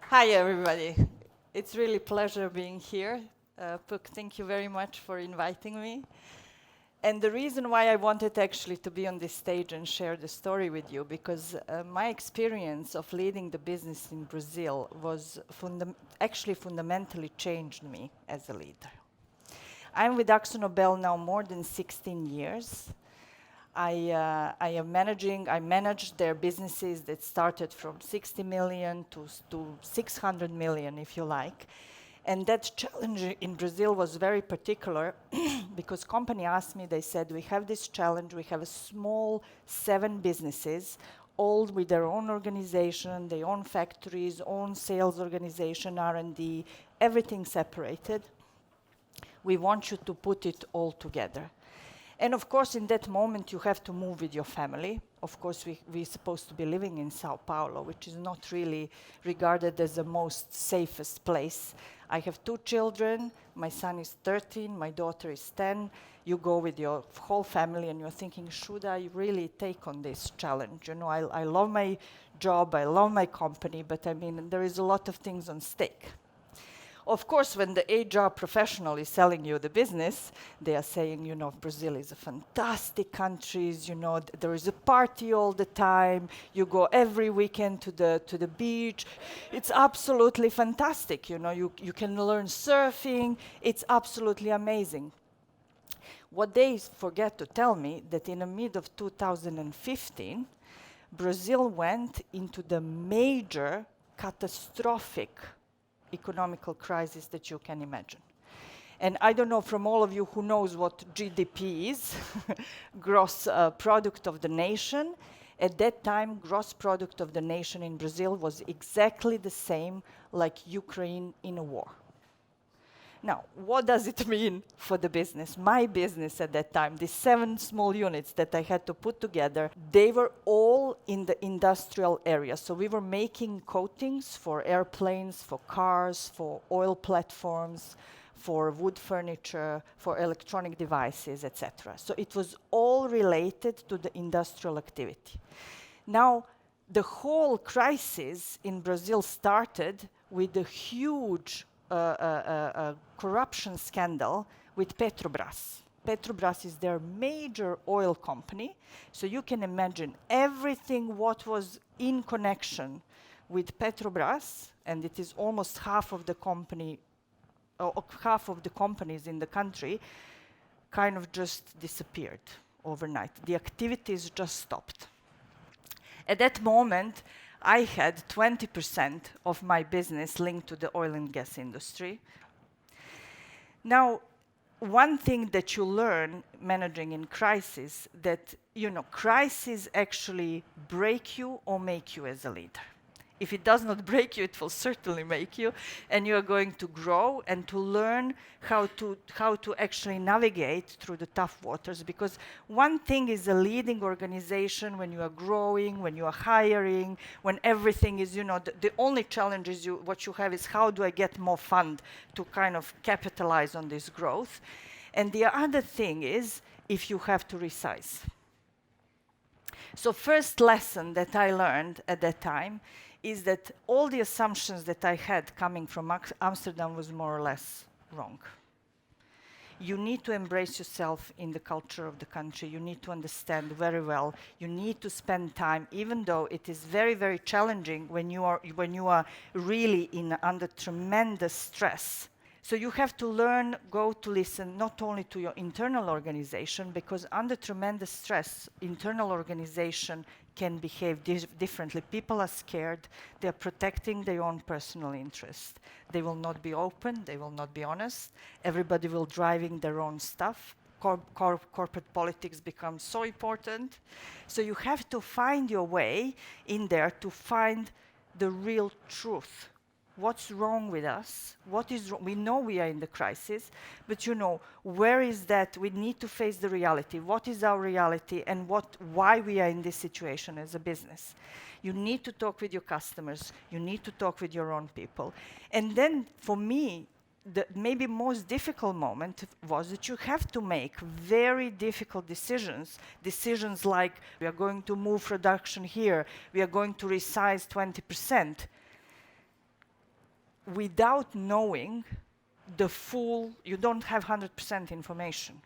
Hi, everybody. It's really a pleasure being here. Puk, thank you very much for inviting me. And the reason why I wanted actually to be on this stage and share the story with you, because my experience of leading the business in Brazil was actually fundamentally changed me as a leader. I'm with AkzoNobel now more than 16 years. I managed their businesses that started from 60 million to 600 million, if you like. And that challenge in Brazil was very particular because company asked me, they said, we have this challenge, we have a small 7 businesses, all with their own organization, their own factories, own sales organization, R&D, everything separated. We want you to put it all together. And of course, in that moment, you have to move with your family. Of course, we're supposed to be living in Sao Paulo, which is not really regarded as the most safest place. I have 2 children. My son is 13, my daughter is 10. You go with your whole family and you're thinking, should I really take on this challenge? You know, I love my job, I love my company, but I mean, there is a lot of things on stake. Of course, when the HR professional is selling you the business, they are saying, you know, Brazil is a fantastic country, you know, there is a party all the time, you go every weekend to the beach. It's absolutely fantastic, you know, you can learn surfing, it's absolutely amazing. What they forget to tell me that in the mid of 2015, Brazil went into the major catastrophic economical crisis that you can imagine. And I don't know from all of you who knows what GDP is, gross product of the nation. At that time, gross product of the nation in Brazil was exactly the same like Ukraine in a war. Now, what does it mean for the business? My business at that time, the 7 small units that I had to put together, they were all in the industrial area. So we were making coatings for airplanes, for cars, for oil platforms, for wood furniture, for electronic devices, etc. So it was all related to the industrial activity. Now, the whole crisis in Brazil started with a huge corruption scandal with Petrobras. Petrobras is their major oil company, so you can imagine everything what was in connection with Petrobras, and it is almost half of the company, half of the companies in the country, kind of just disappeared overnight. The activities just stopped. At that moment, I had 20% of my business linked to the oil and gas industry. Now, one thing that you learn managing in crisis, that, you know, crisis actually break you or make you as a leader. If it does not break you, it will certainly make you, and you are going to grow and to learn how to actually navigate through the tough waters. Because one thing is a leading organization when you are growing, when you are hiring, when everything is, you know, the only challenge is what you have is how do I get more fund to kind of capitalize on this growth. And the other thing is if you have to resize. So first lesson that I learned at that time is that all the assumptions that I had coming from Amsterdam was more or less wrong. You need to embrace yourself in the culture of the country. You need to understand very well. You need to spend time, even though it is very, very challenging when you are really under tremendous stress. So you have to learn, go to listen not only to your internal organization, because under tremendous stress, internal organization can behave differently. People are scared. They're protecting their own personal interest. They will not be open. They will not be honest. Everybody will driving their own stuff. Corporate politics becomes so important. So you have to find your way in there to find the real truth. What's wrong with us? What is wrong? We know we are in the crisis, but you know, where is that? We need to face the reality. What is our reality and why we are in this situation as a business? You need to talk with your customers. You need to talk with your own people. And then for me, the maybe most difficult moment was that you have to make very difficult decisions. Decisions like, we are going to move production here, we are going to resize 20%, without knowing the full, you don't have 100% information.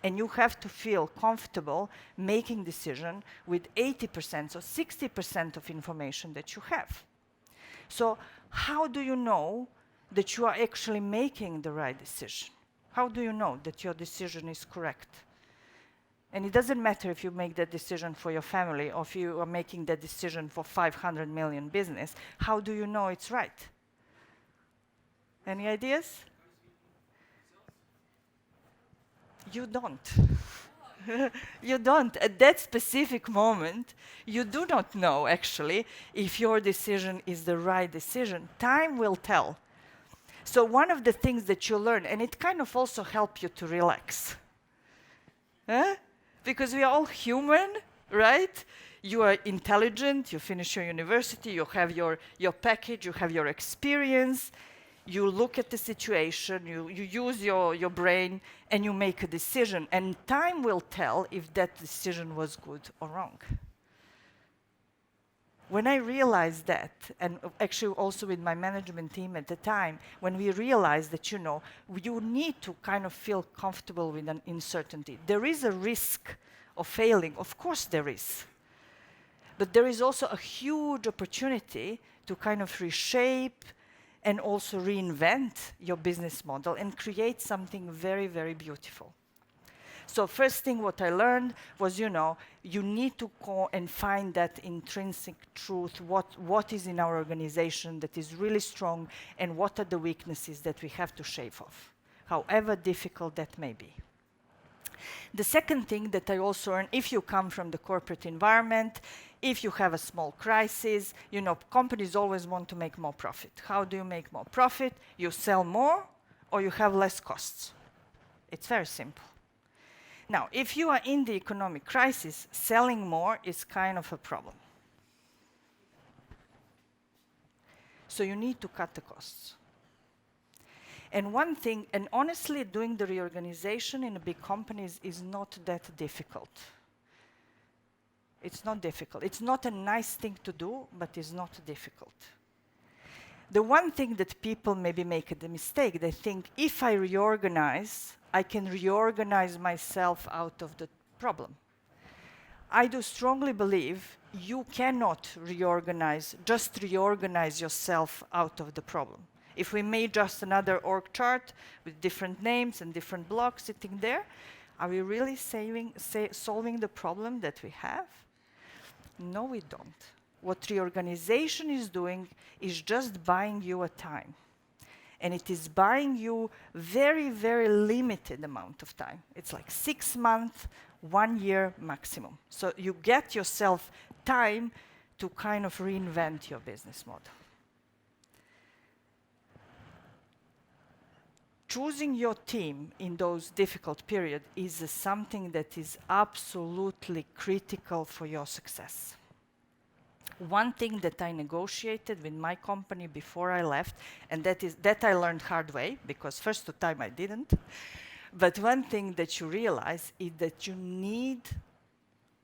And you have to feel comfortable making decision with 80%, so 60% of information that you have. So how do you know that you are actually making the right decision? How do you know that your decision is correct? And it doesn't matter if you make that decision for your family or if you are making that decision for 500 million business. How do you know it's right? Any ideas? You don't. You don't. At that specific moment, you do not know, actually, if your decision is the right decision. Time will tell. So one of the things that you learn, and it kind of also helps you to relax. Because we are all human, right? You are intelligent, you finish your university, you have your package, you have your experience, you look at the situation, you use your brain, and you make a decision. And time will tell if that decision was good or wrong. When I realized that, and actually also with my management team at the time, when we realized that, you know, you need to kind of feel comfortable with an uncertainty. There is a risk of failing, of course there is. But there is also a huge opportunity to kind of reshape and also reinvent your business model and create something very, very beautiful. So first thing what I learned was, you know, you need to go and find that intrinsic truth, what is in our organization that is really strong, and what are the weaknesses that we have to shave off, however difficult that may be. The second thing that I also learned, if you come from the corporate environment, if you have a small crisis, you know, companies always want to make more profit. How do you make more profit? You sell more or you have less costs. It's very simple. Now, if you are in the economic crisis, selling more is kind of a problem. So you need to cut the costs. And one thing, and honestly, doing the reorganization in a big companies is not that difficult. It's not difficult. It's not a nice thing to do, but it's not difficult. The one thing that people maybe make the mistake, they think if I reorganize, I can reorganize myself out of the problem. I do strongly believe you cannot just reorganize yourself out of the problem. If we made just another org chart with different names and different blocks sitting there, are we really solving the problem that we have? No, we don't. What reorganization is doing is just buying you a time. And it is buying you very, very limited amount of time. It's like 6 months, 1 year maximum. So you get yourself time to kind of reinvent your business model. Choosing your team in those difficult periods is something that is absolutely critical for your success. One thing that I negotiated with my company before I left, and that I learned hard way, because first time I didn't, but one thing that you realize is that you need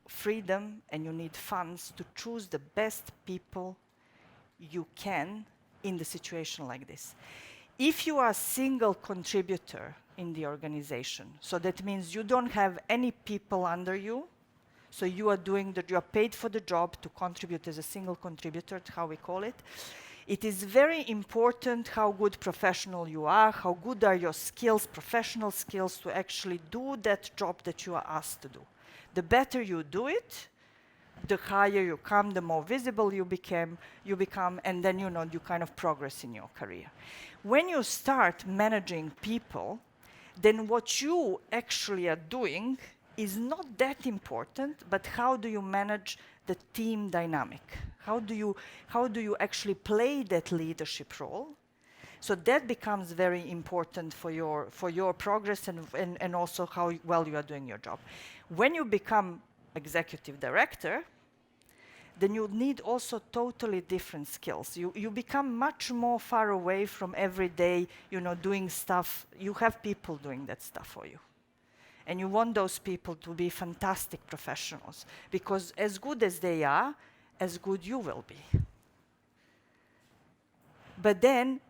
freedom and you need funds to choose the best people you can in the situation like this. If you are a single contributor in the organization, so that means you don't have any people under you, so you are paid for the job to contribute as a single contributor, how we call it. It is very important how good professional you are, how good are your skills, professional skills to actually do that job that you are asked to do. The better you do it, the higher you come, the more visible you become, and then you kind of progress in your career. When you start managing people, then what you actually are doing is not that important, but how do you manage the team dynamic? How do you actually play that leadership role? So that becomes very important for your progress and also how well you are doing your job. When you become executive director, then you need also totally different skills. You become much more far away from every day, doing stuff. You have people doing that stuff for you. And you want those people to be fantastic professionals, because as good as they are, as good you will be. But then,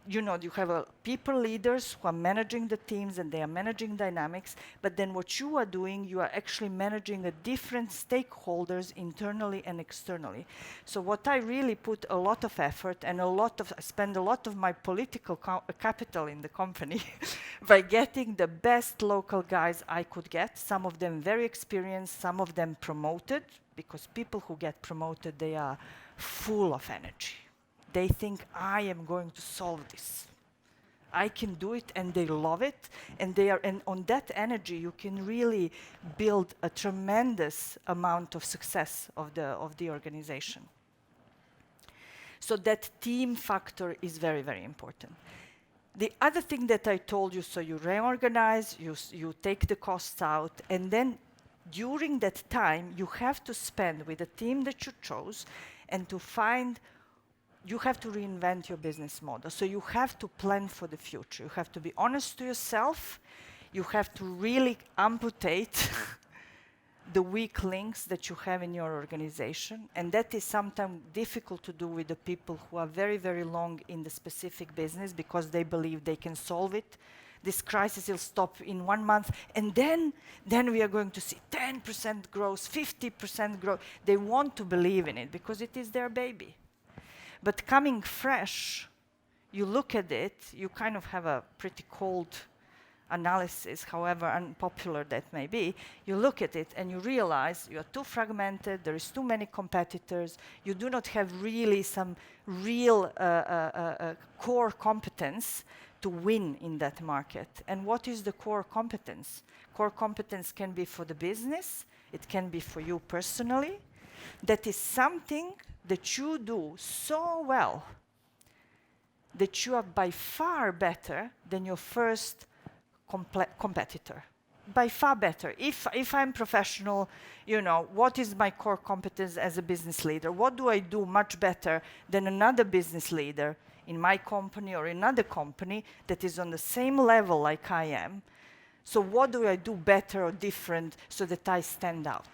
you have people leaders who are managing the teams and they are managing dynamics, but then what you are doing, you are actually managing a different stakeholders internally and externally. So what I really put a lot of effort and I spend a lot of my political capital in the company by getting the best local guys I could get, some of them very experienced, some of them promoted, because people who get promoted, they are full of energy. They think, I am going to solve this. I can do it, and they love it. And on that energy, you can really build a tremendous amount of success of the organization. So that team factor is very, very important. The other thing that I told you, so you reorganize, you take the costs out, and then during that time, you have to spend with the team that you chose and to find. You have to reinvent your business model. So you have to plan for the future. You have to be honest to yourself. You have to really amputate the weak links that you have in your organization. And that is sometimes difficult to do with the people who are very, very long in the specific business because they believe they can solve it. This crisis will stop in 1 month, and then we are going to see 10% growth, 50% growth. They want to believe in it because it is their baby. But coming fresh, you look at it, you kind of have a pretty cold analysis, however unpopular that may be. You look at it and you realize you are too fragmented, there is too many competitors, you do not have really some real core competence to win in that market. And what is the core competence? Core competence can be for the business, it can be for you personally. That is something that you do so well that you are by far better than your first competitor. By far better. If I'm professional, what is my core competence as a business leader? What do I do much better than another business leader in my company or another company that is on the same level like I am? So what do I do better or different so that I stand out?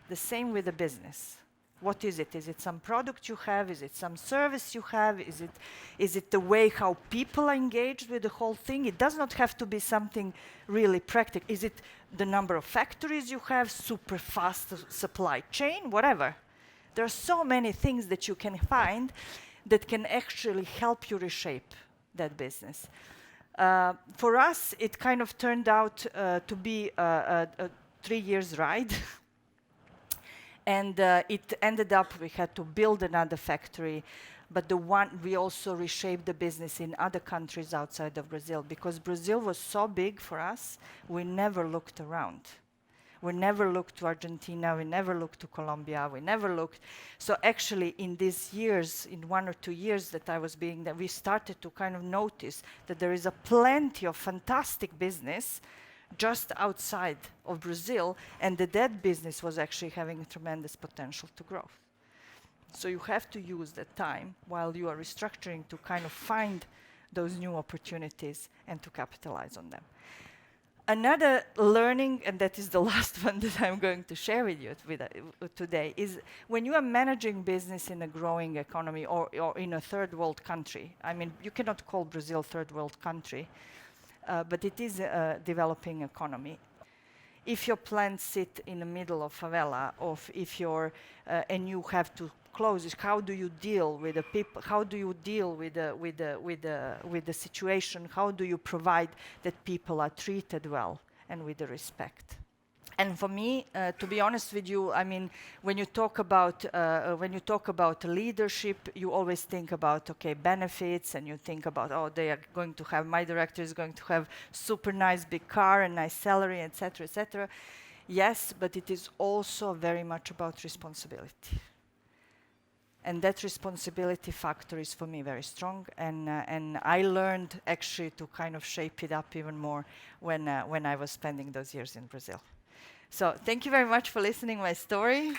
The same with the business. What is it? Is it some product you have? Is it some service you have? Is it the way how people are engaged with the whole thing? It does not have to be something really practical. Is it the number of factories you have, super fast supply chain, whatever? There are so many things that you can find that can actually help you reshape that business. For us, it kind of turned out to be a 3 years ride. And it ended up, we had to build another factory, but we also reshaped the business in other countries outside of Brazil, because Brazil was so big for us, we never looked around. We never looked to Argentina, we never looked to Colombia, we never looked. So actually in these years, in 1 or 2 years that I was being there, we started to kind of notice that there is a plenty of fantastic business just outside of Brazil, and that business was actually having a tremendous potential to grow. So you have to use that time while you are restructuring to kind of find those new opportunities and to capitalize on them. Another learning, and that is the last one that I'm going to share with you today, is when you are managing business in a growing economy or in a third world country. I mean, you cannot call Brazil third world country, but it is a developing economy. If your plants sit in the middle of favela, or if and you have to close it, how do you deal with the people? How do you deal with the situation? How do you provide that people are treated well and with the respect? And for me, to be honest with you, I mean, when you talk about leadership, you always think about benefits, and you think about my director is going to have super nice big car and nice salary, etc., etc. Yes, but it is also very much about responsibility. And that responsibility factor is for me very strong, and I learned actually to kind of shape it up even more when I was spending those years in Brazil. So thank you very much for listening to my story.